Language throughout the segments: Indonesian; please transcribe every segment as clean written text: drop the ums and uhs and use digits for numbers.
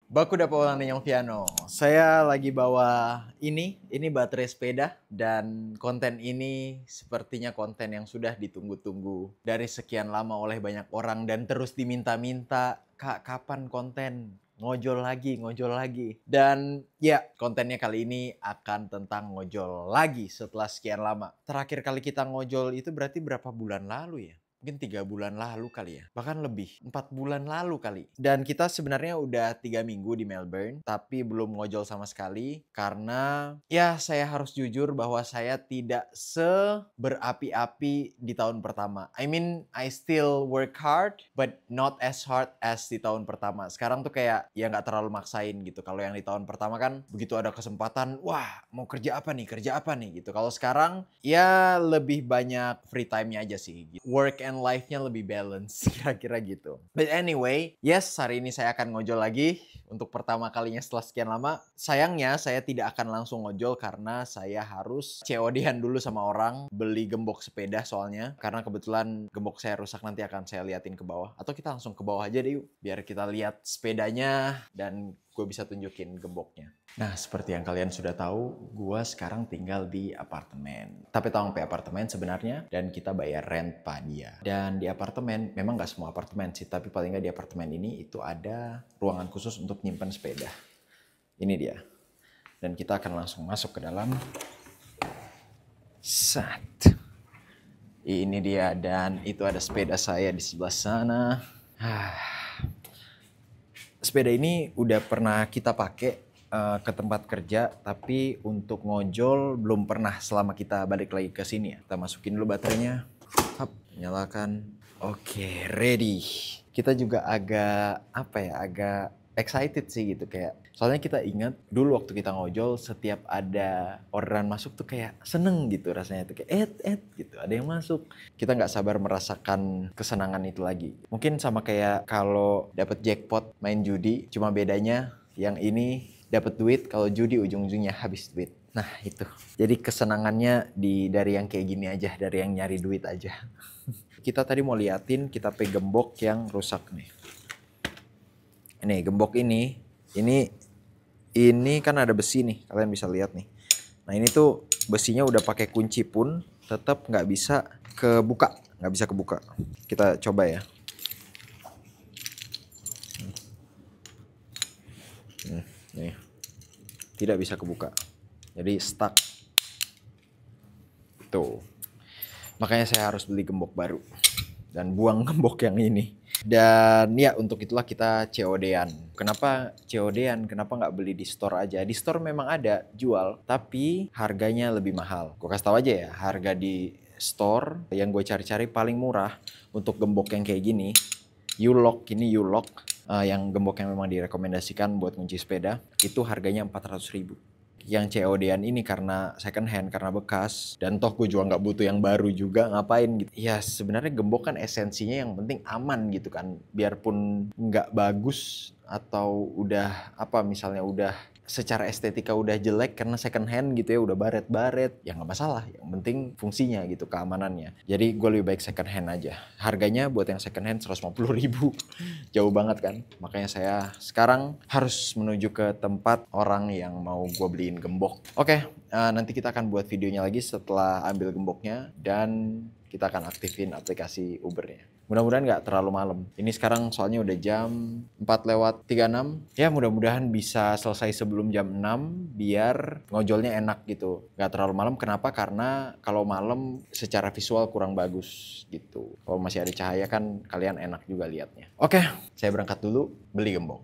Baku dapat ulang Ninyong Piano. Saya lagi bawa ini baterai sepeda dan konten ini sepertinya konten yang sudah ditunggu-tunggu dari sekian lama oleh banyak orang dan terus diminta-minta, "Kak, kapan konten? Ngojol lagi." Dan ya, kontennya kali ini akan tentang ngojol lagi setelah sekian lama. Terakhir kali kita ngojol itu berarti berapa bulan lalu ya? Mungkin 3 bulan lalu kali ya, bahkan lebih, 4 bulan lalu kali. Dan kita sebenarnya udah 3 minggu di Melbourne, tapi belum ngojol sama sekali karena ya saya harus jujur bahwa saya tidak seberapi-api di tahun pertama. I mean, I still work hard, but not as hard as di tahun pertama. Sekarang tuh kayak ya nggak terlalu maksain gitu. Kalau yang di tahun pertama kan begitu ada kesempatan, wah mau kerja apa nih gitu. Kalau sekarang ya lebih banyak free time-nya aja sih. Work and life-nya lebih balance kira-kira gitu. But anyway, yes, hari ini saya akan ngojol lagi untuk pertama kalinya setelah sekian lama. Sayangnya saya tidak akan langsung ngojol karena saya harus COD-an dulu sama orang, beli gembok sepeda soalnya. Karena kebetulan gembok saya rusak, nanti akan saya liatin ke bawah. Atau kita langsung ke bawah aja deh yuk, biar kita lihat sepedanya dan gue bisa tunjukin gemboknya. Nah, seperti yang kalian sudah tahu, gue sekarang tinggal di apartemen. Tapi tahu apartemen sebenarnya, dan kita bayar rent pak dia. Dan di apartemen, memang nggak semua apartemen sih, tapi paling nggak di apartemen ini itu ada ruangan khusus untuk nyimpan sepeda. Ini dia. Dan kita akan langsung masuk ke dalam. Sat. Ini dia, dan itu ada sepeda saya di sebelah sana. Sepeda ini udah pernah kita pakai ke tempat kerja, tapi untuk ngojol belum pernah selama kita balik lagi ke sini ya. Kita masukin dulu baterainya. Hap, nyalakan. Oke, ready. Kita juga agak excited sih gitu kayak. Soalnya kita ingat dulu waktu kita ngojol setiap ada orderan masuk tuh kayak seneng gitu rasanya tuh kayak gitu ada yang masuk. Kita nggak sabar merasakan kesenangan itu lagi. Mungkin sama kayak kalau dapat jackpot main judi, cuma bedanya yang ini dapat duit, kalau judi ujung-ujungnya habis duit. Nah itu. Jadi kesenangannya dari yang kayak gini aja, dari yang nyari duit aja. Kita tadi mau liatin kita pegang gembok yang rusak nih. Ini gembok ini kan ada besi nih, kalian bisa lihat nih. Nah ini tuh besinya udah pakai kunci pun tetap nggak bisa kebuka. Kita coba ya. Nih, tidak bisa kebuka. Jadi stuck. Tuh. Makanya saya harus beli gembok baru dan buang gembok yang ini. Dan ya untuk itulah kita COD-an. Kenapa COD-an? Kenapa nggak beli di store aja? Di store memang ada jual, tapi harganya lebih mahal. Gue kasih tahu aja ya, harga di store yang gue cari-cari paling murah untuk gembok yang kayak gini. U-Lock, ini U-Lock yang gembok yang memang direkomendasikan buat kunci sepeda. Itu harganya 400.000. Yang COD-an ini karena second hand, karena bekas, dan toh gue juga nggak butuh yang baru juga, ngapain gitu. Ya sebenarnya gembok kan esensinya yang penting aman gitu kan, biarpun nggak bagus atau udah misalnya udah secara estetika udah jelek karena second hand gitu ya, udah baret-baret, ya nggak masalah, yang penting fungsinya gitu, keamanannya. Jadi gue lebih baik second hand aja. Harganya buat yang second hand 150.000, jauh banget kan. Makanya saya sekarang harus menuju ke tempat orang yang mau gue beliin gembok. Oke, nanti kita akan buat videonya lagi setelah ambil gemboknya dan kita akan aktifin aplikasi Ubernya. Mudah-mudahan nggak terlalu malam. Ini sekarang soalnya udah jam 4:36. Ya mudah-mudahan bisa selesai sebelum jam 6 biar ngojolnya enak gitu. Nggak terlalu malam. Kenapa? Karena kalau malam secara visual kurang bagus gitu. Kalau masih ada cahaya kan kalian enak juga liatnya. Oke, saya berangkat dulu beli gembok.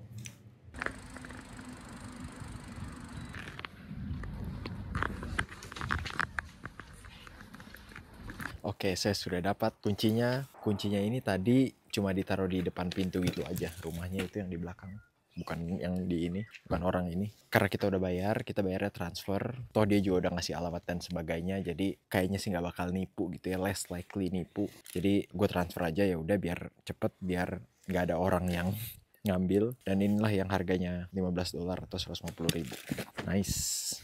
Oke, saya sudah dapat kuncinya. Kuncinya ini tadi cuma ditaruh di depan pintu gitu aja. Rumahnya itu yang di belakang. Bukan yang di ini, bukan orang ini. Karena kita udah bayar, kita bayarnya transfer. Toh dia juga udah ngasih alamat dan sebagainya. Jadi kayaknya sih nggak bakal nipu gitu ya, less likely nipu. Jadi gue transfer aja ya udah biar cepet, biar nggak ada orang yang ngambil. Dan inilah yang harganya $15 atau 150.000. Nice.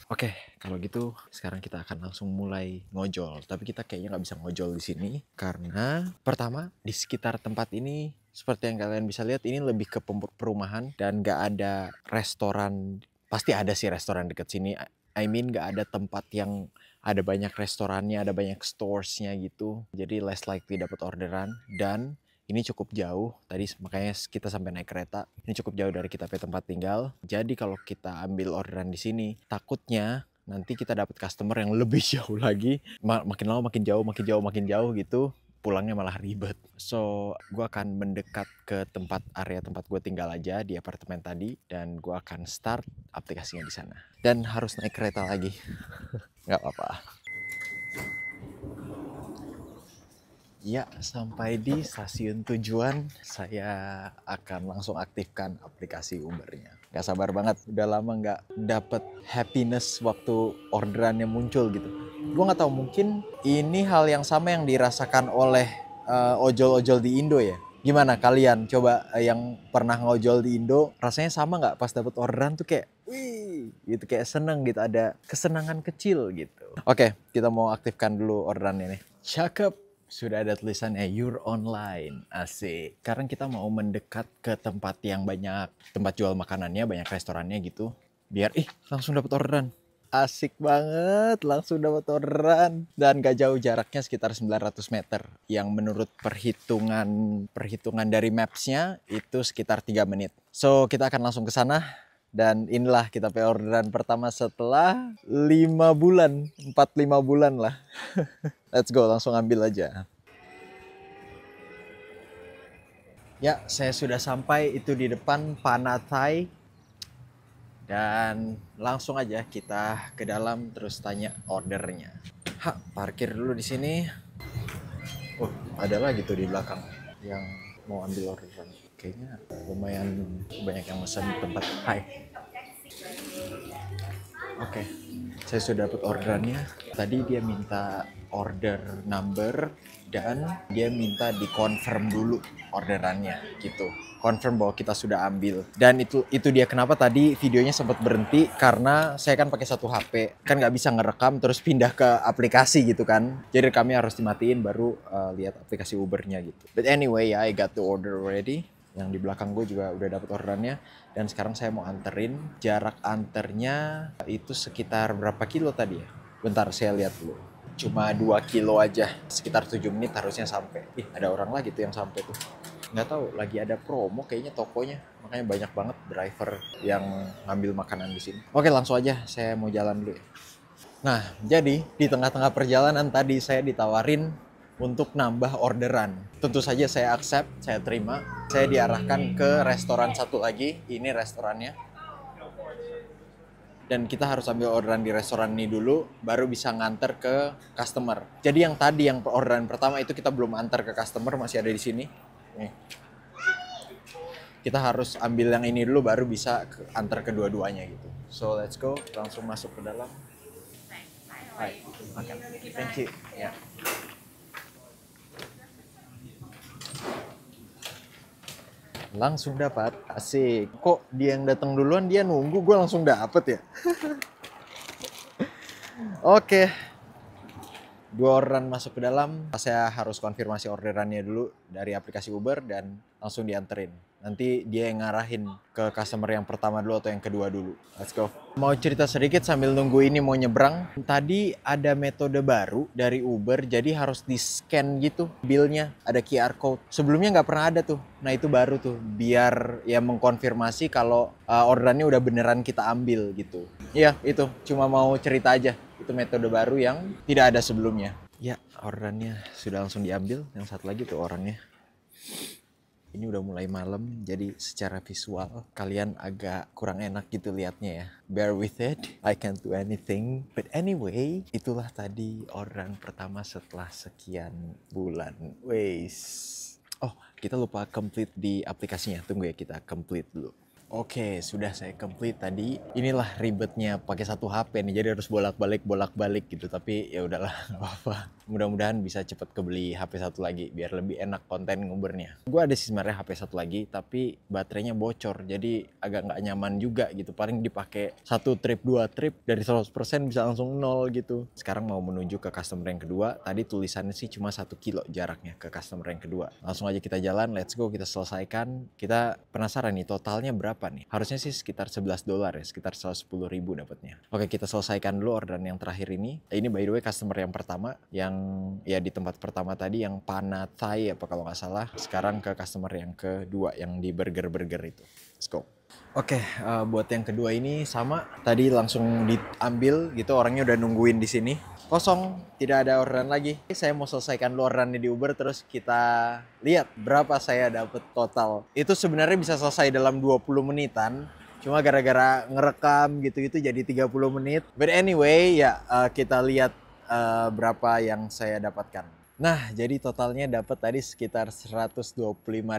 Oke, kalau gitu sekarang kita akan langsung mulai ngojol. Tapi kita kayaknya nggak bisa ngojol di sini karena pertama di sekitar tempat ini Seperti yang kalian bisa lihat, ini lebih ke perumahan dan nggak ada restoran. Pasti ada sih restoran deket sini. I mean nggak ada tempat yang ada banyak restorannya, ada banyak storesnya gitu. Jadi less likely dapat orderan. Dan ini cukup jauh. Tadi makanya kita sampai naik kereta. Ini cukup jauh dari kita tempat tinggal. Jadi kalau kita ambil orderan di sini, takutnya nanti kita dapat customer yang lebih jauh lagi. Makin lama makin jauh, makin jauh, makin jauh gitu. Pulangnya malah ribet. So, gue akan mendekat ke area tempat gue tinggal aja di apartemen tadi. Dan gue akan start aplikasinya di sana. Dan harus naik kereta lagi. Nggak apa-apa. Ya, sampai di stasiun tujuan, saya akan langsung aktifkan aplikasi Ubernya. Gak sabar banget, udah lama nggak dapet happiness waktu orderannya muncul gitu. Gue nggak tahu, mungkin ini hal yang sama yang dirasakan oleh ojol-ojol di Indo ya. Gimana kalian coba yang pernah ngojol di Indo, rasanya sama nggak pas dapet orderan tuh kayak, wih, gitu kayak seneng gitu, ada kesenangan kecil gitu. Oke, kita mau aktifkan dulu orderannya nih. Cakep. Sudah ada tulisannya You're Online, asik. Sekarang kita mau mendekat ke tempat yang banyak, tempat jual makanannya, banyak restorannya gitu. Biar, langsung dapat orderan. Asik banget, langsung dapat orderan. Dan gak jauh jaraknya, sekitar 900 meter. Yang menurut perhitungan dari maps-nya, itu sekitar 3 menit. So, kita akan langsung ke sana. Dan inilah kita orderan pertama setelah 5 bulan, 4-5 bulan lah. Let's go, langsung ambil aja. Ya, saya sudah sampai itu di depan Panathai. Dan langsung aja kita ke dalam terus tanya ordernya. Parkir dulu di sini. Oh, ada lagi tuh di belakang yang mau ambil orderan. Kayaknya lumayan banyak yang pesan di tempat. Hai. Oke, saya sudah dapat orderannya. Tadi dia minta order number dan dia minta di-confirm dulu orderannya gitu. Confirm bahwa kita sudah ambil. Dan itu dia kenapa tadi videonya sempat berhenti, karena saya kan pakai satu HP. Kan nggak bisa ngerekam terus pindah ke aplikasi gitu kan. Jadi kami harus dimatiin baru lihat aplikasi Ubernya gitu. But anyway, I got the order already. Yang di belakang gue juga udah dapat orderannya. Dan sekarang saya mau anterin. Jarak anternya itu sekitar berapa kilo tadi ya? Bentar saya lihat dulu. Cuma 2 kilo aja. Sekitar 7 menit harusnya sampai. Ada orang lagi tuh yang sampai tuh. Nggak tahu, lagi ada promo kayaknya tokonya. Makanya banyak banget driver yang ngambil makanan di sini. Oke, langsung aja saya mau jalan dulu ya. Nah, jadi di tengah-tengah perjalanan tadi saya ditawarin untuk nambah orderan. Tentu saja saya accept, saya terima. Saya diarahkan ke restoran satu lagi. Ini restorannya. Dan kita harus ambil orderan di restoran ini dulu, baru bisa nganter ke customer. Jadi yang tadi, yang orderan pertama itu kita belum antar ke customer, masih ada di sini. Nih. Kita harus ambil yang ini dulu, baru bisa antar kedua-duanya gitu. So let's go, langsung masuk ke dalam. Hai, makan. Thank you. Ya. Langsung dapat, asik. Kok dia yang datang duluan, dia nunggu, gue langsung dapet ya. Oke. 2 orderan masuk ke dalam. Saya harus konfirmasi orderannya dulu dari aplikasi Uber dan langsung dianterin. Nanti dia yang ngarahin ke customer yang pertama dulu atau yang kedua dulu. Let's go. Mau cerita sedikit sambil nunggu ini mau nyebrang. Tadi ada metode baru dari Uber, jadi harus di-scan gitu billnya. Ada QR code. Sebelumnya nggak pernah ada tuh. Nah itu baru tuh, biar ya mengkonfirmasi kalau orderannya udah beneran kita ambil gitu. Iya itu, cuma mau cerita aja. Itu metode baru yang tidak ada sebelumnya. Ya, orderannya sudah langsung diambil. Yang satu lagi tuh orangnya. Ini udah mulai malam, jadi secara visual kalian agak kurang enak gitu liatnya ya. Bear with it, I can't do anything. But anyway, itulah tadi orderan pertama setelah sekian bulan. Weis. Oh, kita lupa complete di aplikasinya. Tunggu ya, kita complete dulu. Oke, sudah saya complete tadi. Inilah ribetnya pakai satu HP nih, jadi harus bolak-balik gitu. Tapi ya udahlah, nggak apa-apa. Mudah-mudahan bisa cepet kebeli HP satu lagi biar lebih enak konten ngubernya. Gue ada sih sebenarnya HP satu lagi, tapi baterainya bocor, jadi agak nggak nyaman juga gitu. Paling dipakai satu trip, dua trip dari 100% bisa langsung nol gitu. Sekarang mau menuju ke customer yang kedua. Tadi tulisannya sih cuma 1 kilo jaraknya ke customer yang kedua. Langsung aja kita jalan, let's go, kita selesaikan. Kita penasaran nih totalnya berapa nih? Harusnya sih sekitar $11 ya, sekitar 110.000 dapatnya. Oke, kita selesaikan dulu orderan yang terakhir ini. Ini by the way customer yang pertama, yang ya di tempat pertama tadi yang Pana Thai apa kalau nggak salah. Sekarang ke customer yang kedua yang di burger itu. Let's go. Oke, buat yang kedua ini sama. Tadi langsung diambil gitu, orangnya udah nungguin di sini. Kosong, tidak ada orderan lagi. Saya mau selesaikan dulu orderannya di Uber, terus kita lihat berapa saya dapat total. Itu sebenarnya bisa selesai dalam 20 menitan. Cuma gara-gara ngerekam gitu-gitu jadi 30 menit. But anyway, ya kita lihat berapa yang saya dapatkan. Nah, jadi totalnya dapat tadi sekitar 125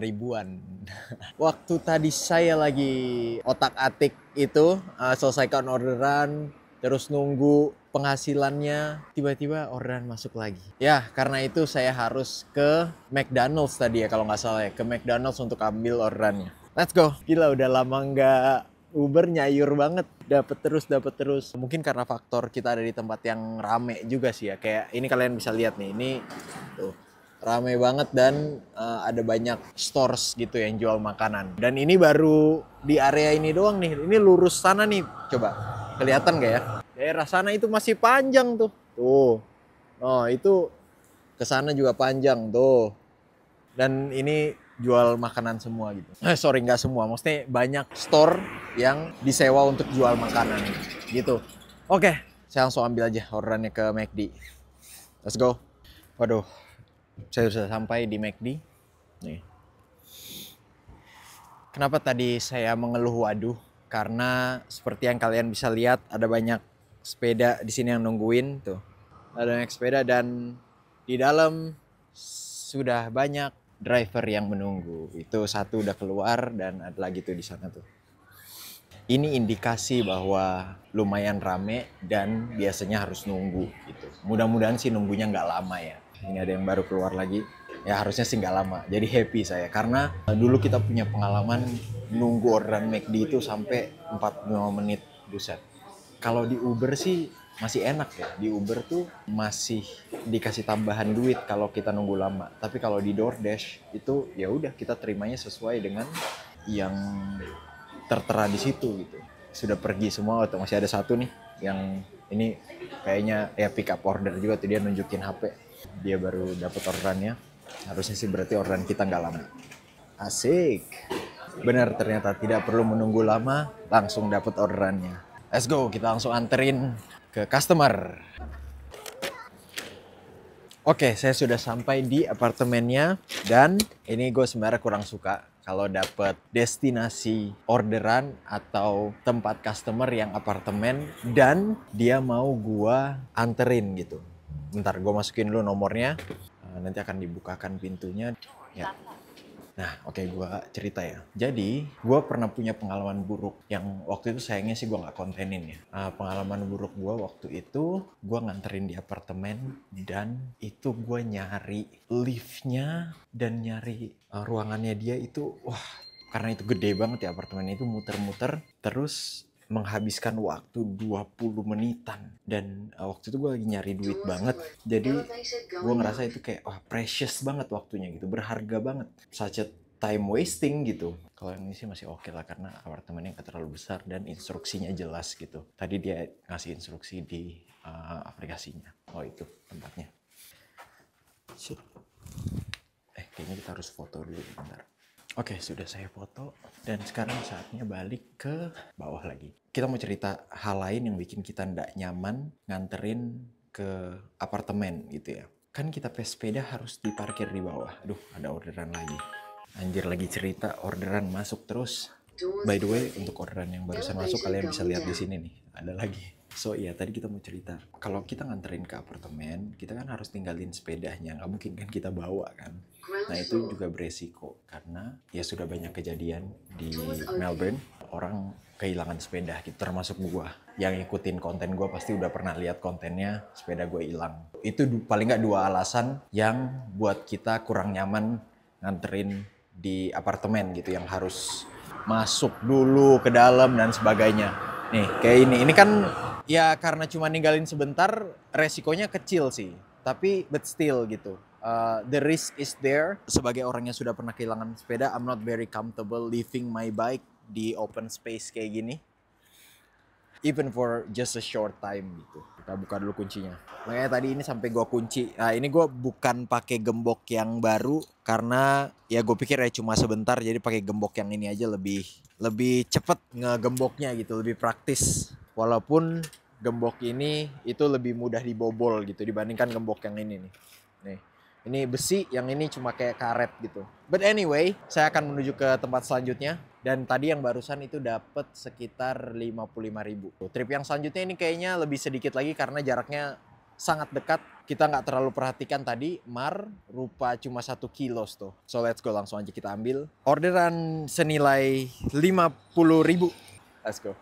ribuan. Waktu tadi saya lagi otak-atik itu, selesaikan orderan, terus nunggu penghasilannya, tiba-tiba orderan masuk lagi. Ya, karena itu saya harus ke McDonald's tadi ya kalau nggak salah ya. Ke McDonald's untuk ambil orderannya. Let's go. Gila, udah lama nggak Uber, nyayur banget, dapat terus. Mungkin karena faktor kita ada di tempat yang rame juga sih ya. Kayak ini kalian bisa lihat nih, ini tuh rame banget dan ada banyak stores gitu yang jual makanan. Dan ini baru di area ini doang nih. Ini lurus sana nih, coba kelihatan gak ya? Daerah sana itu masih panjang tuh. Tuh, oh itu ke sana juga panjang tuh. Dan ini jual makanan semua gitu. Sorry, nggak semua. Maksudnya banyak store yang disewa untuk jual makanan gitu. Oke, saya langsung ambil aja orderannya ke McD. Let's go. Waduh, saya sudah sampai di McD. Nih. Kenapa tadi saya mengeluh waduh? Karena seperti yang kalian bisa lihat ada banyak sepeda di sini yang nungguin tuh. Ada banyak sepeda dan di dalam sudah banyak driver yang menunggu. Itu satu udah keluar dan ada lagi tuh di sana tuh. Ini indikasi bahwa lumayan rame dan biasanya harus nunggu gitu. Mudah-mudahan sih nunggunya nggak lama ya. Ini ada yang baru keluar lagi. Ya harusnya sih nggak lama. Jadi happy saya karena dulu kita punya pengalaman nunggu orderan McD itu sampai 45 menit. Buset. Kalau di Uber sih masih enak ya. Di Uber tuh masih dikasih tambahan duit kalau kita nunggu lama. Tapi kalau di DoorDash itu ya udah kita terimanya sesuai dengan yang tertera di situ gitu. Sudah pergi semua atau masih ada satu nih yang ini kayaknya ya pick up order juga tuh, dia nunjukin HP. Dia baru dapat orderannya. Harusnya sih berarti orderan kita nggak lama. Asik. Benar, ternyata tidak perlu menunggu lama, langsung dapat orderannya. Let's go, kita langsung anterin ke customer. Oke, saya sudah sampai di apartemennya dan ini gue sebenarnya kurang suka kalau dapet destinasi orderan atau tempat customer yang apartemen dan dia mau gue anterin gitu. Bentar, gue masukin dulu nomornya. Nanti akan dibukakan pintunya. Ya. Nah, oke, gue cerita ya. Jadi, gue pernah punya pengalaman buruk yang waktu itu sayangnya sih gue nggak kontenin ya. Pengalaman buruk gue waktu itu, gue nganterin di apartemen dan itu gue nyari liftnya dan nyari ruangannya dia itu, wah, karena itu gede banget ya apartemen itu, muter-muter, terus menghabiskan waktu 20 menitan dan waktu itu gue lagi nyari duit banget, jadi gue ngerasa itu kayak wah precious banget waktunya gitu, berharga banget, such a time wasting gitu. Kalau yang ini sih masih oke lah karena apartemennya gak terlalu besar dan instruksinya jelas gitu. Tadi dia ngasih instruksi di aplikasinya. Oh itu tempatnya. Shit. Kayaknya kita harus foto dulu bentar. Oke, sudah saya foto dan sekarang saatnya balik ke bawah lagi. Kita mau cerita hal lain yang bikin kita nggak nyaman nganterin ke apartemen gitu ya. Kan kita pesepeda harus diparkir di bawah. Aduh, ada orderan lagi. Anjir, lagi cerita orderan masuk terus. By the way, untuk orderan yang barusan masuk kalian bisa lihat di sini nih, ada lagi. So iya, tadi kita mau cerita. Kalau kita nganterin ke apartemen, kita kan harus tinggalin sepedanya. Nggak mungkin kan kita bawa kan. Nah itu juga beresiko. Karena ya sudah banyak kejadian di Melbourne. orang kehilangan sepeda gitu, termasuk gue. Yang ikutin konten gue pasti udah pernah lihat kontennya, sepeda gue hilang. Itu paling nggak 2 alasan yang buat kita kurang nyaman nganterin di apartemen gitu, yang harus masuk dulu ke dalam dan sebagainya. Nih kayak ini kan ya karena cuma ninggalin sebentar, resikonya kecil sih, tapi but still gitu. The risk is there. Sebagai orang yang sudah pernah kehilangan sepeda, I'm not very comfortable leaving my bike di open space kayak gini, even for just a short time gitu. Kita buka dulu kuncinya. Makanya tadi ini sampai gue kunci. Nah ini gue bukan pakai gembok yang baru karena ya gue pikir ya cuma sebentar, jadi pakai gembok yang ini aja lebih cepet ngegemboknya gitu, lebih praktis. Walaupun gembok ini itu lebih mudah dibobol gitu dibandingkan gembok yang ini nih. Nih. Ini besi, yang ini cuma kayak karet gitu. But anyway, saya akan menuju ke tempat selanjutnya. Dan tadi yang barusan itu dapat sekitar 55.000. Trip yang selanjutnya ini kayaknya lebih sedikit lagi karena jaraknya sangat dekat. Kita nggak terlalu perhatikan tadi. Rupa cuma 1 kilo tuh. So let's go, langsung aja kita ambil. Orderan senilai 50.000. Let's go.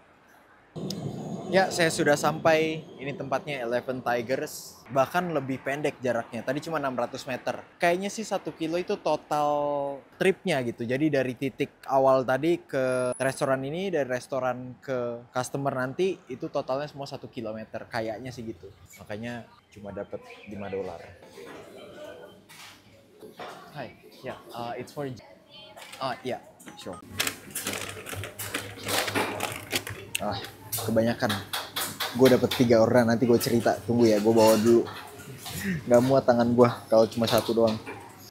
Ya, saya sudah sampai. Ini tempatnya Eleven Tigers. Bahkan lebih pendek jaraknya. Tadi cuma 600 meter. Kayaknya sih 1 kilo itu total tripnya gitu. Jadi dari titik awal tadi ke restoran ini, dari restoran ke customer nanti, itu totalnya semua 1 kilometer. Kayaknya sih gitu. Makanya cuma dapat $5. Hi, yeah, it's for... yeah, sure. Kebanyakan. Gue dapet 3 orderan, nanti gue cerita. Tunggu ya, gue bawa dulu. Gak muat tangan gue kalau cuma 1 doang.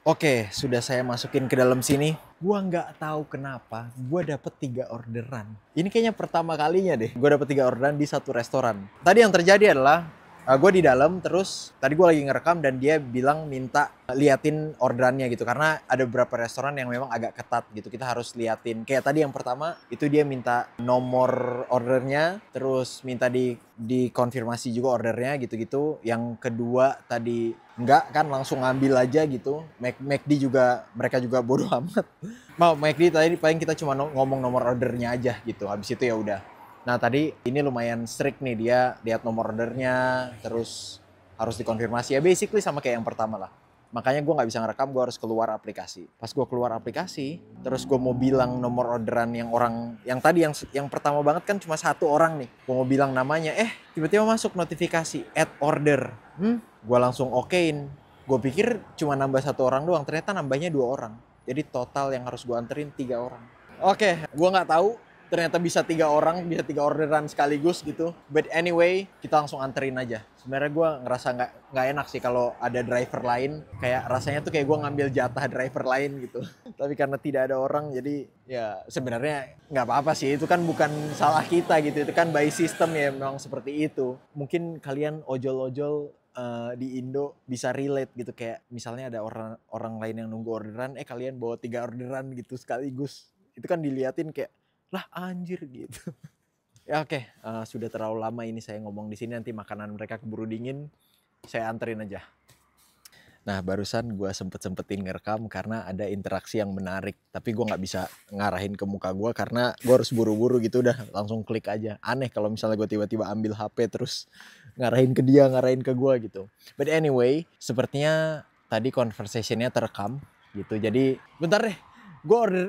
Oke, sudah saya masukin ke dalam sini. Gue nggak tahu kenapa gue dapet 3 orderan. Ini kayaknya pertama kalinya deh gue dapet 3 orderan di satu restoran. Tadi yang terjadi adalah gue di dalam, terus tadi gue lagi ngerekam dan dia bilang minta liatin orderannya gitu, karena ada beberapa restoran yang memang agak ketat gitu, kita harus liatin. Kayak tadi yang pertama itu dia minta nomor ordernya, terus minta dikonfirmasi juga ordernya gitu-gitu. Yang kedua tadi enggak kan, langsung ngambil aja gitu. McD juga, mereka juga bodoh amat. Mau McD tadi paling kita cuma ngomong nomor ordernya aja gitu, habis itu ya udah. Nah tadi ini lumayan strict nih, dia lihat nomor ordernya, terus harus dikonfirmasi. Ya basically sama kayak yang pertama lah. Makanya gue gak bisa ngerekam, gue harus keluar aplikasi. Pas gue keluar aplikasi, terus gue mau bilang nomor orderan yang tadi yang pertama banget kan cuma 1 orang nih. Gue mau bilang namanya, tiba-tiba masuk notifikasi, add order. Gue langsung okein. Gue pikir cuma nambah 1 orang doang, ternyata nambahnya 2 orang. Jadi total yang harus gue anterin 3 orang. Oke, gue gak tahu. Ternyata bisa 3 orang, bisa 3 orderan sekaligus gitu. But anyway, kita langsung anterin aja. Sebenarnya gue ngerasa nggak enak sih kalau ada driver lain. Kayak rasanya tuh kayak gue ngambil jatah driver lain gitu. Tapi karena tidak ada orang, jadi ya sebenarnya nggak apa-apa sih. Itu kan bukan salah kita gitu. Itu kan by system ya, memang seperti itu. Mungkin kalian ojol-ojol di Indo bisa relate gitu, kayak misalnya ada orang lain yang nunggu orderan, kalian bawa 3 orderan gitu sekaligus. Itu kan diliatin kayak, lah anjir gitu. Ya oke, sudah terlalu lama ini saya ngomong di sini, nanti makanan mereka keburu dingin. Saya anterin aja. Nah barusan gue sempetin ngerekam karena ada interaksi yang menarik, tapi gue nggak bisa ngarahin ke muka gue karena gue harus buru-buru gitu, udah langsung klik aja. Aneh kalau misalnya gue tiba-tiba ambil HP terus ngarahin ke dia, ngarahin ke gue gitu. But anyway, sepertinya tadi conversationnya terekam gitu. Jadi bentar deh,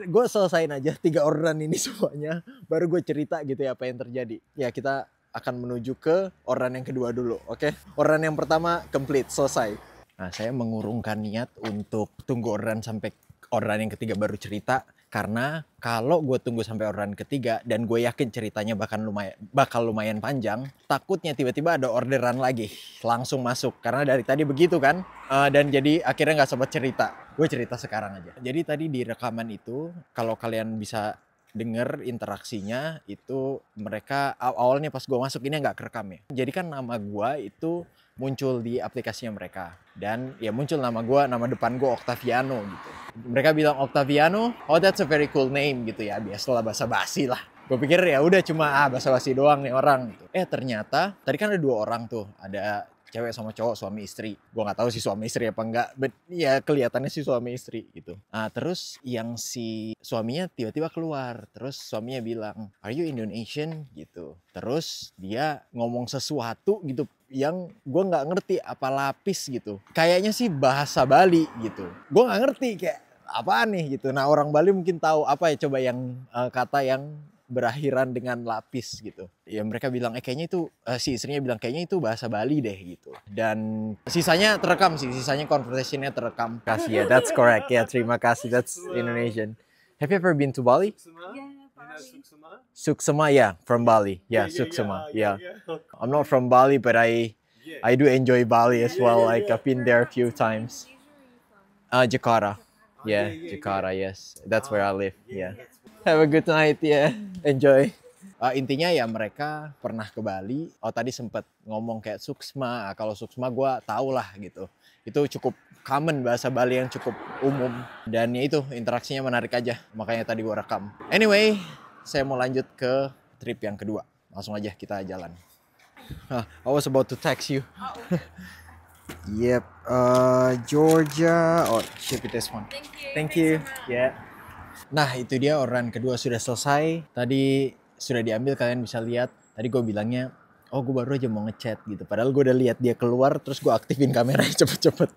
gue selesain aja 3 orderan ini semuanya, baru gue cerita gitu ya apa yang terjadi. Ya kita akan menuju ke orderan yang kedua dulu, oke? Orderan yang pertama complete, selesai. Nah saya mengurungkan niat untuk tunggu orderan sampai orderan yang ketiga baru cerita, karena kalau gue tunggu sampai orderan ketiga dan gue yakin ceritanya bakal lumayan panjang, takutnya tiba-tiba ada orderan lagi langsung masuk, karena dari tadi begitu kan. Dan jadi akhirnya nggak sempat cerita. Gue cerita sekarang aja. Jadi tadi di rekaman itu, kalau kalian bisa denger interaksinya itu, mereka awalnya pas gue masuk ini nggak kerekam ya. Jadi kan nama gue itu muncul di aplikasinya mereka, dan ya muncul nama gue, nama depan gue Octaviano gitu. Mereka bilang Octaviano, oh that's a very cool name gitu ya, biasalah basa-basi lah. Gue pikir ya udah cuma basa-basi doang nih orang gitu. Ternyata tadi kan ada 2 orang tuh, ada cewek sama cowok suami istri. Gue nggak tahu sih suami istri apa enggak, but ya kelihatannya sih suami istri gitu. Nah terus yang si suaminya tiba-tiba keluar, terus suaminya bilang, "Are you Indonesian?" gitu. Terus dia ngomong sesuatu gitu yang gue nggak ngerti, apa lapis gitu. Kayaknya sih bahasa Bali gitu. Gue nggak ngerti kayak apaan nih gitu. Nah orang Bali mungkin tahu apa ya coba yang kata yang berakhiran dengan lapis gitu. Ya mereka bilang kayaknya itu si istrinya bilang kayaknya itu bahasa Bali deh gitu. Dan sisanya terekam sih, sisanya conversationnya terekam. Kasih ya, that's correct ya. Terima kasih, that's Indonesian. Have you ever been to Bali? Suksema, yeah, from Bali. Yeah, Suksema. Yeah. I'm not from Bali, but I do enjoy Bali as well. Like I've been there a few times. Jakarta. Yeah, Jakarta. Yes, that's where I live. Yeah. Have a good night. Yeah, enjoy. Intinya ya mereka pernah ke Bali. Oh tadi sempet ngomong kayak Suksma. Kalau Suksma gue tau lah gitu. Itu cukup common bahasa Bali yang cukup umum. Dan ya itu interaksinya menarik aja. Makanya tadi gue rekam. Anyway, saya mau lanjut ke trip yang kedua. Langsung aja kita jalan. I was about to text you. Yep, Georgia. Oh, ship it this one. Thank you. Yeah. Nah itu dia orderan kedua sudah selesai. Tadi sudah diambil, kalian bisa lihat. Tadi gue bilangnya, oh gue baru aja mau ngechat gitu. Padahal gue udah lihat dia keluar, terus gue aktifin kameranya cepet-cepet.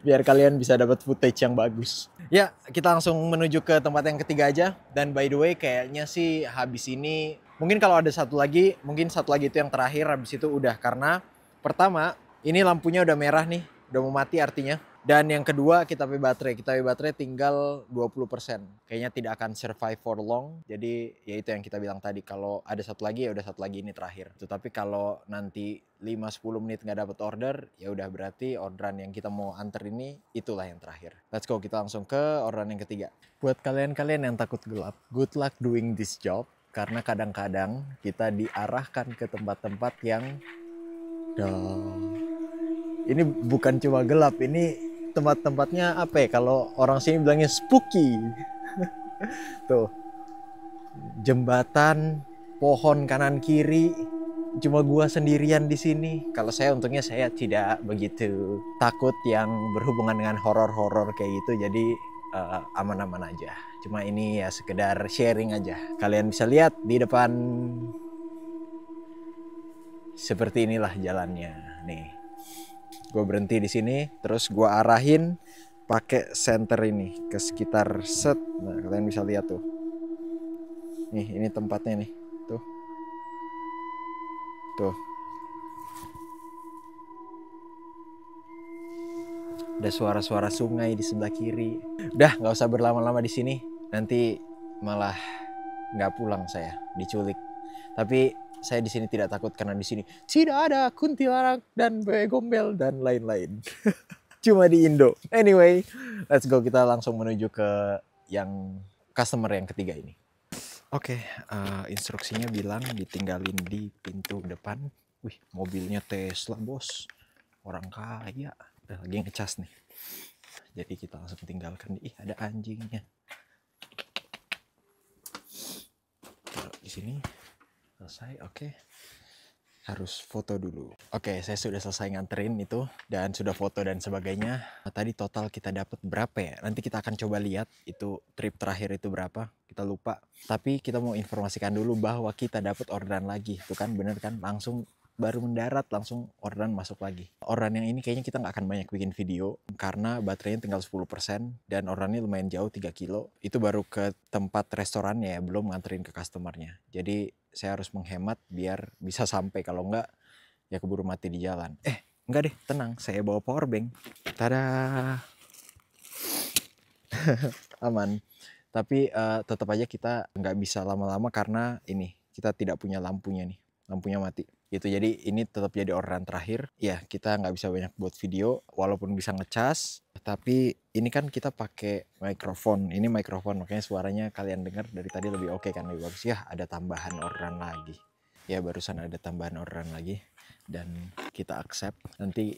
Biar kalian bisa dapat footage yang bagus. Ya kita langsung menuju ke tempat yang ketiga aja. Dan by the way kayaknya sih habis ini, mungkin kalau ada satu lagi, mungkin satu lagi itu yang terakhir. Habis itu udah, karena pertama ini lampunya udah merah nih, udah mau mati artinya. Dan yang kedua kita baterai tinggal 20%. Kayaknya tidak akan survive for long. Jadi ya itu yang kita bilang tadi, kalau ada satu lagi ya udah satu lagi ini terakhir. Tapi kalau nanti 5-10 menit nggak dapat order, ya udah berarti orderan yang kita mau anter ini itulah yang terakhir. Let's go, kita langsung ke orderan yang ketiga. Buat kalian-kalian yang takut gelap, good luck doing this job. Karena kadang-kadang kita diarahkan ke tempat-tempat yang ini bukan cuma gelap, ini tempat-tempatnya apa ya, kalau orang sini bilangnya spooky. Tuh, jembatan, pohon kanan kiri, cuma gua sendirian di sini. Kalau saya untungnya saya tidak begitu takut yang berhubungan dengan horor-horor kayak gitu, jadi aman-aman aja. Cuma ini ya sekedar sharing aja. Kalian bisa lihat di depan, seperti inilah jalannya nih. Gue berhenti di sini, terus gue arahin pakai senter ini ke sekitar set. Nah, kalian bisa lihat tuh. Nih, ini tempatnya nih. Tuh. Tuh. Ada suara-suara sungai di sebelah kiri. Udah, nggak usah berlama-lama di sini. Nanti malah nggak pulang saya, diculik. Tapi saya di sini tidak takut karena di sini tidak ada kuntilanak dan bebek gombel dan lain-lain. Cuma di Indo. Anyway, let's go, kita langsung menuju ke yang customer yang ketiga ini. Oke, instruksinya bilang ditinggalin di pintu depan. Wih, mobilnya Tesla bos, orang kaya. Udah lagi ngecas nih. Jadi kita langsung tinggalkan. Ih, ada anjingnya. Taruh di sini. Selesai, oke. Harus foto dulu. Oke, saya sudah selesai nganterin itu dan sudah foto dan sebagainya. Nah, tadi total kita dapat berapa ya? Nanti kita akan coba lihat itu trip terakhir itu berapa. Kita lupa. Tapi kita mau informasikan dulu bahwa kita dapat orderan lagi. Tuh kan, bener kan? Langsung baru mendarat langsung orderan masuk lagi. Orderan yang ini kayaknya kita nggak akan banyak bikin video karena baterainya tinggal 10% dan orderannya lumayan jauh 3 kilo. Itu baru ke tempat restorannya ya, belum nganterin ke customernya. Jadi saya harus menghemat biar bisa sampai, kalau enggak ya keburu mati di jalan. Enggak deh, tenang, saya bawa power bank. Tada. Aman. Tapi tetap aja kita nggak bisa lama-lama karena ini kita tidak punya lampunya nih, lampunya mati gitu. Jadi ini tetap jadi orderan terakhir ya, kita nggak bisa banyak buat video walaupun bisa ngecas. Tapi ini kan kita pakai mikrofon, ini mikrofon makanya suaranya kalian dengar dari tadi lebih oke kan, lebih bagus ya. Ada tambahan orderan lagi ya, barusan ada tambahan orderan lagi dan kita accept. Nanti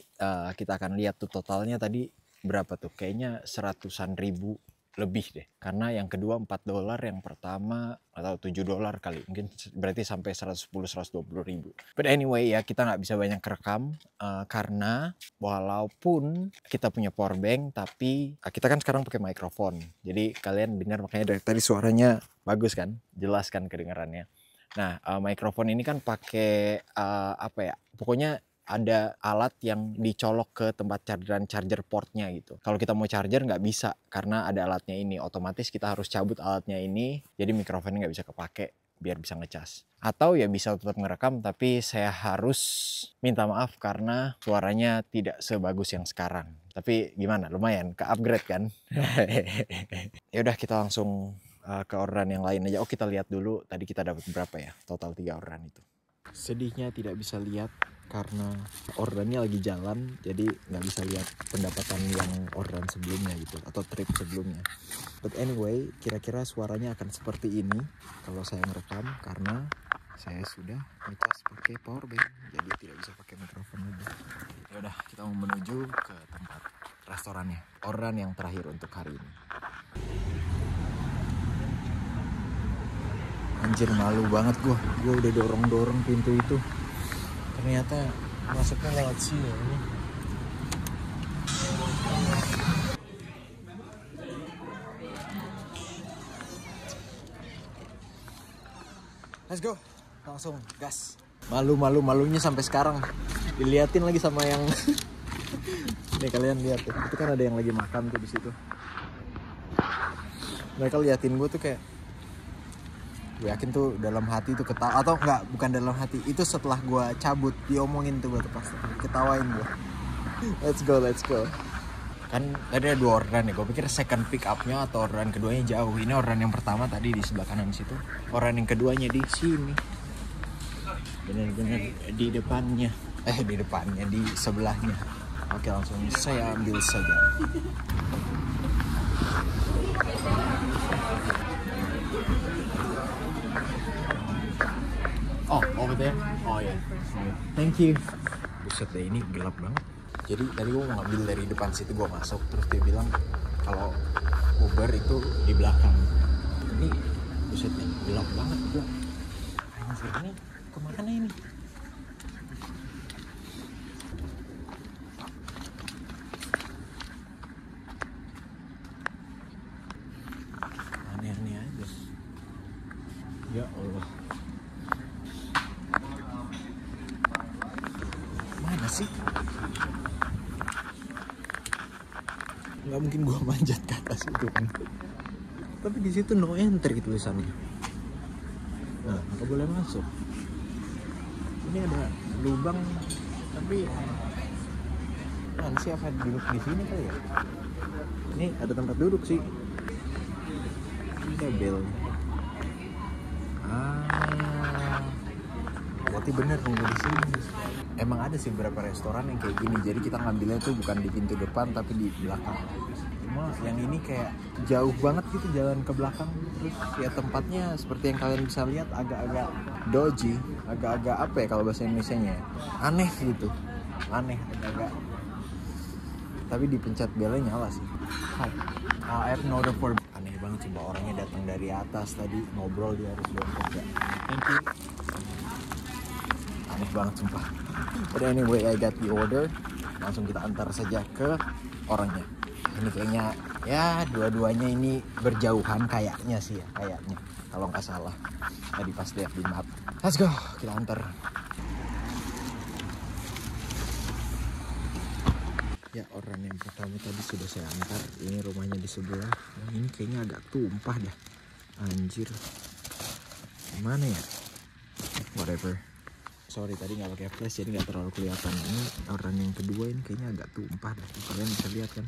kita akan lihat tuh totalnya tadi berapa tuh, kayaknya 100-an ribu lebih deh. Karena yang kedua $4, yang pertama atau $7 kali. Mungkin berarti sampai 110-120 ribu. But anyway ya, kita nggak bisa banyak rekam karena walaupun kita punya power bank, tapi kita kan sekarang pakai mikrofon. Jadi kalian dengar, makanya dari tadi suaranya bagus kan, jelas kan kedengarannya. Nah, mikrofon ini kan pakai apa ya? Pokoknya ada alat yang dicolok ke tempat charger portnya gitu. Kalau kita mau charger nggak bisa karena ada alatnya ini. Otomatis kita harus cabut alatnya ini, jadi mikrofonnya nggak bisa kepake biar bisa ngecas. Atau ya bisa tetap ngerekam, tapi saya harus minta maaf karena suaranya tidak sebagus yang sekarang. Tapi gimana? Lumayan ke-upgrade kan? Ya udah, kita langsung ke orderan yang lain aja. Oh, kita lihat dulu tadi kita dapat berapa ya? Total 3 orderan itu. Sedihnya tidak bisa lihat karena orderannya lagi jalan, jadi nggak bisa lihat pendapatan yang orderan sebelumnya gitu, atau trip sebelumnya. But anyway, kira-kira suaranya akan seperti ini kalau saya merekam karena saya sudah ngecas pakai power bank, jadi tidak bisa pakai mikrofon lagi. Ya udah, kita mau menuju ke tempat restorannya. Orderan yang terakhir untuk hari ini. Anjir, malu banget gue udah dorong-dorong pintu itu, ternyata masuknya lewat sini ini. Let's go, langsung gas. Malunya sampai sekarang diliatin lagi sama yang nih, kalian lihat tuh, itu kan ada yang lagi makan tuh di situ. Mereka liatin gue tuh kayak, gue yakin tuh dalam hati tuh ketawa, atau enggak, bukan dalam hati, itu setelah gue cabut diomongin tuh gue tuh pasti ketawain gue. Let's go. Kan tadi ada 2 orderan ya, gue pikir second pick upnya atau orderan keduanya jauh. Ini orderan yang pertama tadi di sebelah kanan situ, orderan yang keduanya di sini, bener-bener di depannya, di sebelahnya. Oke, langsung saya ambil saja. Oh, over there? Oh ya, thank you. Buset deh, ini gelap banget. Jadi tadi gue mau ngambil dari depan situ, gue masuk, terus dia bilang kalau Uber itu di belakang. Ini buset deh, gelap banget gue. Anjir, ini kemana ini? Aneh-aneh aja. Ya Allah. Mana sih? Nggak mungkin gua manjat ke atas itu kan. Tapi di situ no entry tulisannya. Nah, nggak boleh masuk. Ini ada lubang, tapi kan siapa duduk di sini kali ya? Ini ada tempat duduk sih. Ini bel. Berarti bener nunggu di sini. Emang ada sih beberapa restoran yang kayak gini. Jadi kita ngambilnya tuh bukan di pintu depan tapi di belakang. Cuma yang ini kayak jauh banget gitu jalan ke belakang. Terus ya tempatnya seperti yang kalian bisa lihat agak-agak dodgy, agak-agak apa ya kalau bahasa Indonesianya ya? Aneh gitu. Aneh, agak-agak. Tapi dipencet belnya nyala sih. Hai. I have no order for. Aneh banget coba, orangnya datang dari atas tadi ngobrol, dia harus jongkok ya. Thank you. Aneh banget sumpah. But anyway, I got the order. Langsung kita antar saja ke orangnya. Ini kayaknya ya dua-duanya ini berjauhan kayaknya sih ya, kayaknya kalau nggak salah. Tadi pas lihat di map. Let's go, kita antar. Ya, orang yang pertama tadi sudah saya antar. Ini rumahnya di sebelah. Nah, ini kayaknya agak tumpah dah. Anjir. Gimana ya? Whatever. Sorry tadi nggak pakai flash jadi nggak terlalu kelihatan. Ini orang yang kedua ini kayaknya agak tumpah dah. Kalian bisa lihat kan?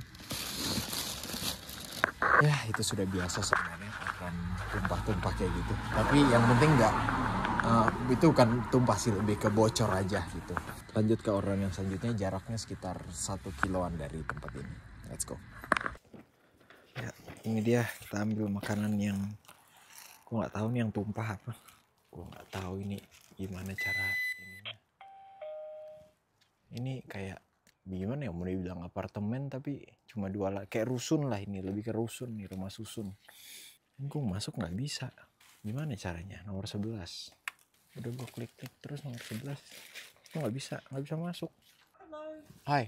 Ya, itu sudah biasa sebenarnya akan tumpah-tumpah kayak gitu. Tapi yang penting nggak itu kan tumpah sih, lebih ke bocor aja gitu. Lanjut ke orderan yang selanjutnya, jaraknya sekitar 1 kiloan dari tempat ini. Let's go. Ya, ini dia, kita ambil makanan yang gue nggak tahu nih yang tumpah apa. Gue nggak tahu ini gimana cara ininya. Ini kayak gimana ya, mau dibilang apartemen tapi cuma 2 lah, kayak rusun lah, ini lebih ke rusun nih, rumah susun. Gue masuk nggak bisa, gimana caranya? Nomor 11 udah gue klik terus nomor 11 gue nggak bisa masuk. Hello. Hi.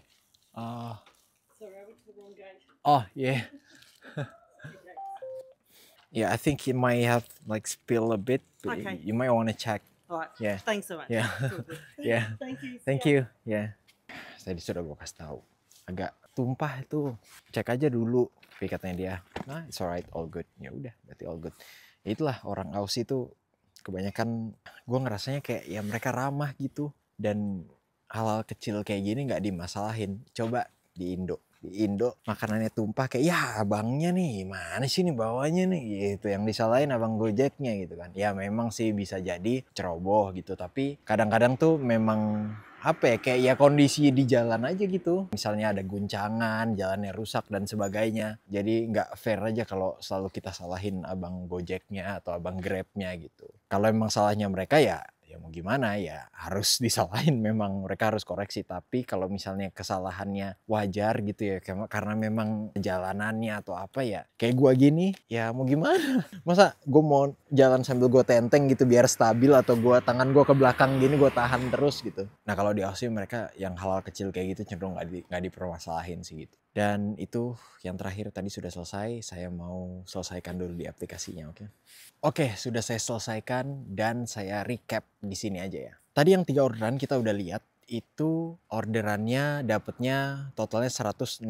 Sorry, I went to the wrong gate. Oh yeah. Yeah, I think it might have like spill a bit, but Okay. you might want to check. All right. Yeah. Thanks so much. Yeah. Yeah. Thank you. Thank you. Yeah. Tadi sudah gue kasih tahu. Agak tumpah itu. Cek aja dulu. Tapi katanya dia, nah it's alright, all good. Ya udah, berarti all good. Ya itulah orang Aussie itu kebanyakan gue ngerasanya kayak ya mereka ramah gitu. Dan hal-hal kecil kayak gini nggak dimasalahin. Coba di Indo makanannya tumpah kayak ya abangnya nih mana sih nih bawanya nih gitu, yang disalahin abang Gojeknya gitu kan. Ya memang sih bisa jadi ceroboh gitu, tapi kadang-kadang tuh memang apa ya, kayak ya kondisi di jalan aja gitu, misalnya ada guncangan, jalannya rusak dan sebagainya. Jadi nggak fair aja kalau selalu kita salahin abang Gojeknya atau abang Grabnya gitu. Kalau emang salahnya mereka ya mau gimana, ya harus disalahin, memang mereka harus koreksi. Tapi kalau misalnya kesalahannya wajar gitu ya, karena memang jalanannya atau apa ya, kayak gua gini ya mau gimana. Masa gue mau jalan sambil gue tenteng gitu biar stabil, atau tangan gue ke belakang gini gue tahan terus gitu. Nah kalau di Aussie mereka yang hal-hal kecil kayak gitu cenderung nggak dipermasalahin sih gitu. Dan itu yang terakhir tadi sudah selesai, saya mau selesaikan dulu di aplikasinya, oke? Oke, sudah saya selesaikan dan saya recap di sini aja ya. Tadi yang 3 orderan kita udah lihat, itu orderannya dapatnya totalnya 168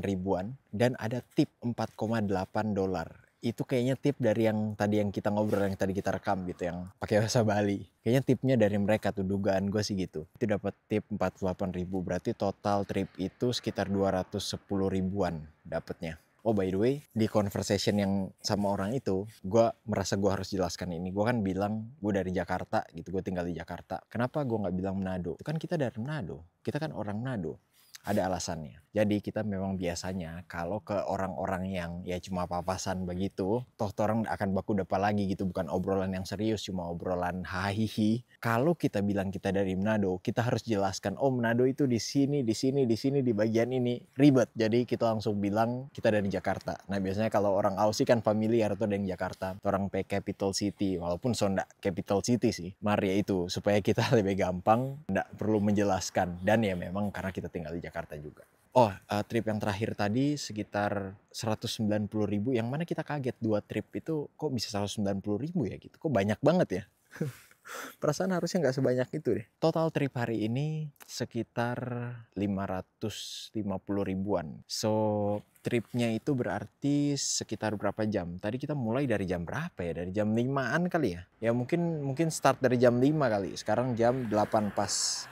ribuan dan ada tip 4,8 dolar. Itu kayaknya tip dari yang tadi yang kita ngobrol, yang tadi kita rekam gitu, yang pakai bahasa Bali. Kayaknya tipnya dari mereka tuh, dugaan gue sih gitu. Itu dapat tip 48 ribu, berarti total trip itu sekitar 210 ribuan dapatnya. Oh by the way, di conversation yang sama orang itu, gue merasa gue harus jelaskan ini. Gue kan bilang gue dari Jakarta gitu, gue tinggal di Jakarta. Kenapa gue nggak bilang Manado? Itu kan kita dari Manado, kita kan orang Manado. Ada alasannya. Jadi kita memang biasanya kalau ke orang-orang yang ya cuma papasan begitu, toh orang akan baku dapa lagi gitu, bukan obrolan yang serius, cuma obrolan hahihi. Kalau kita bilang kita dari Manado, kita harus jelaskan, oh Manado itu di sini, di sini, di sini, di bagian ini, ribet. Jadi kita langsung bilang kita dari Jakarta. Nah biasanya kalau orang Aussie kan familiar tuh dari Jakarta, orang capital city, walaupun Sonda capital city sih. Mari ya itu supaya kita lebih gampang, nggak perlu menjelaskan. Dan ya memang karena kita tinggal di Jakarta juga. Oh, trip yang terakhir tadi sekitar 190 ribu, yang mana kita kaget 2 trip itu kok bisa 190 ribu ya gitu. Kok banyak banget ya. Perasaan harusnya nggak sebanyak itu deh. Total trip hari ini sekitar 550 ribuan. So, tripnya itu berarti sekitar berapa jam? Tadi kita mulai dari jam berapa ya? Dari jam 5-an kali ya? Ya mungkin start dari jam 5 kali. Sekarang jam 8 pas.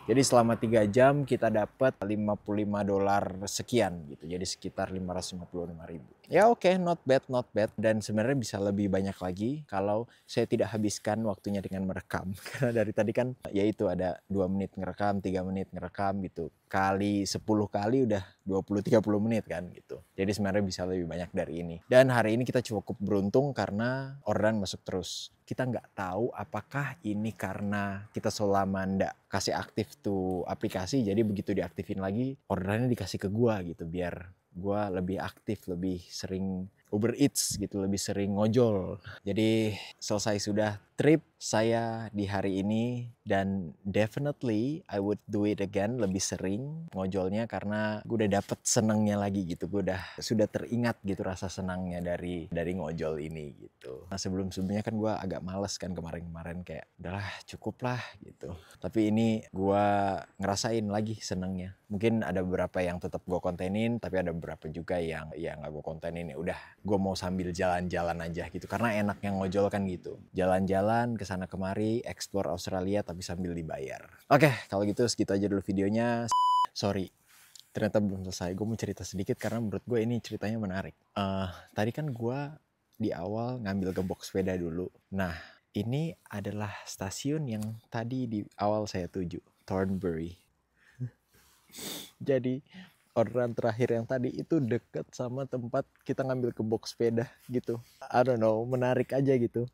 Jadi selama 3 jam kita dapat 55 dolar sekian gitu. Jadi sekitar 555 ribu. Ya oke, not bad. Dan sebenarnya bisa lebih banyak lagi kalau saya tidak habiskan waktunya dengan merekam. Karena dari tadi kan ya itu ada 2 menit ngerekam, 3 menit ngerekam gitu. Kali 10 kali udah 20-30 menit kan gitu. Jadi sebenarnya bisa lebih banyak dari ini. Dan hari ini kita cukup beruntung karena orderan masuk terus. Kita nggak tahu apakah ini karena kita selama nggak kasih aktif tuh aplikasi, jadi begitu diaktifin lagi orderannya dikasih ke gua gitu, biar gua lebih aktif, lebih sering Uber Eats gitu, lebih sering ngojol. Jadi selesai sudah trip saya di hari ini, dan definitely I would do it again, lebih sering ngojolnya karena gue udah dapet senengnya lagi gitu. Gue sudah teringat gitu rasa senangnya dari ngojol ini gitu. Nah sebelumnya kan gue agak males kan kemarin kayak udahlah cukup lah gitu. Tapi ini gue ngerasain lagi senengnya. Mungkin ada beberapa yang tetap gue kontenin, tapi ada beberapa juga yang ya nggak gue kontenin. Ya udah, gue mau sambil jalan-jalan aja gitu, karena enaknya ngojol kan gitu, jalan-jalan kesana kemari, explore Australia tapi sambil dibayar. Oke, kalau gitu segitu aja dulu videonya. Sorry, ternyata belum selesai. Gue mau cerita sedikit karena menurut gue ini ceritanya menarik. Tadi kan gue di awal ngambil gembok sepeda dulu. Nah, ini adalah stasiun yang tadi di awal saya tuju, Thornbury. Jadi orderan terakhir yang tadi itu deket sama tempat kita ngambil gembok sepeda gitu. I don't know, menarik aja gitu.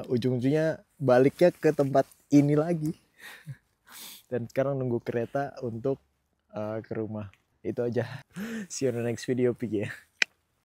Ujung-ujungnya baliknya ke tempat ini lagi. Dan sekarang nunggu kereta untuk ke rumah. Itu aja. See you on the next video, Pig ya.